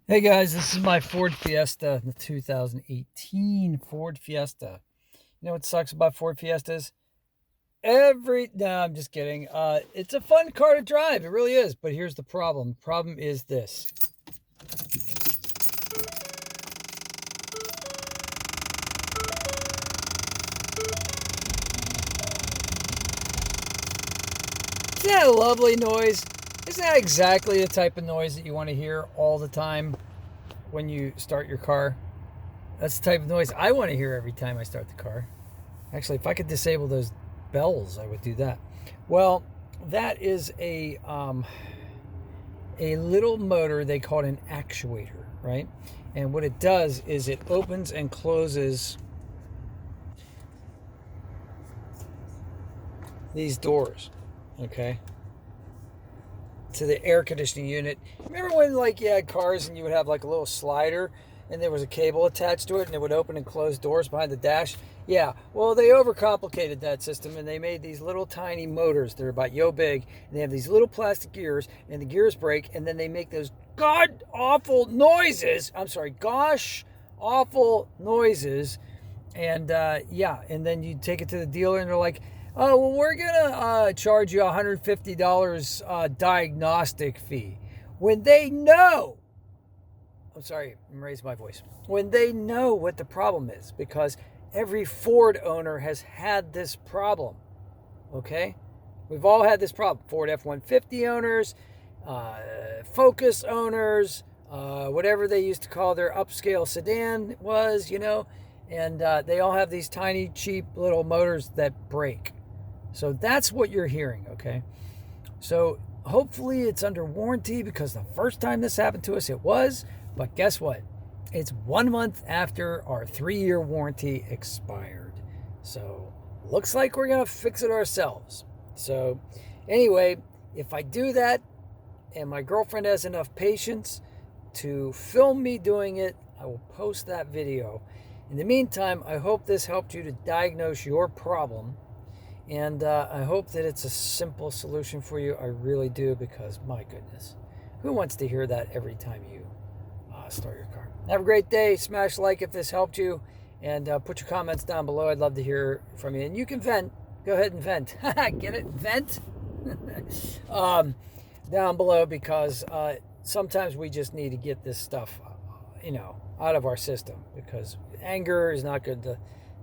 Hey guys, this is my Ford Fiesta, the 2018 Ford Fiesta. You know what sucks about Ford Fiestas? No, I'm just kidding. It's a fun car to drive. It really is. But here's the problem. The problem is this. Isn't that a lovely noise? Isn't that exactly the type of noise that you want to hear all the time when you start your car? That's the type of noise I want to hear every time I start the car. Actually, if I could disable those bells, I would do that. Well, that is a little motor. They call it an actuator, right? And what it does is it opens and closes these doors, okay, to the air conditioning unit. Remember when like you had cars and you would have like a little slider and there was a cable attached to it and it would open and close doors behind the dash? Yeah, well, they overcomplicated that system and they made these little tiny motors. They're about yo big and they have these little plastic gears and the gears break and then they make those god awful noises. I'm sorry, gosh awful noises. And yeah, and then you take it to the dealer and they're like, oh, well, we're going to charge you $150 diagnostic fee. When they know, I'm sorry, I'm raising my voice. When they know what the problem is, because every Ford owner has had this problem, okay? We've all had this problem. Ford F-150 owners, Focus owners, whatever they used to call their upscale sedan was, and they all have these tiny, cheap little motors that break. So that's what you're hearing, okay? So hopefully it's under warranty because the first time this happened to us, it was. But guess what? It's 1 month after our 3-year warranty expired. So looks like we're going to fix it ourselves. So anyway, if I do that and my girlfriend has enough patience to film me doing it, I will post that video. In the meantime, I hope this helped you to diagnose your problem. And I hope that it's a simple solution for you. I really do, because my goodness, who wants to hear that every time you start your car? Have a great day. Smash like if this helped you. And put your comments down below. I'd love to hear from you. And you can vent. Go ahead and vent. Get it? Vent? Down below, because sometimes we just need to get this stuff, out of our system, because anger is not good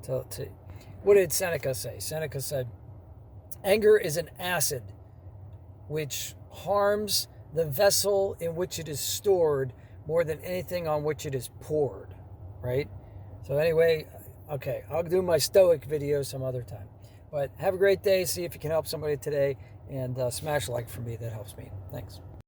to what did Seneca say? Seneca said, anger is an acid which harms the vessel in which it is stored more than anything on which it is poured, right? So anyway, okay, I'll do my stoic video some other time. But have a great day. See if you can help somebody today, and smash a like for me. That helps me. Thanks.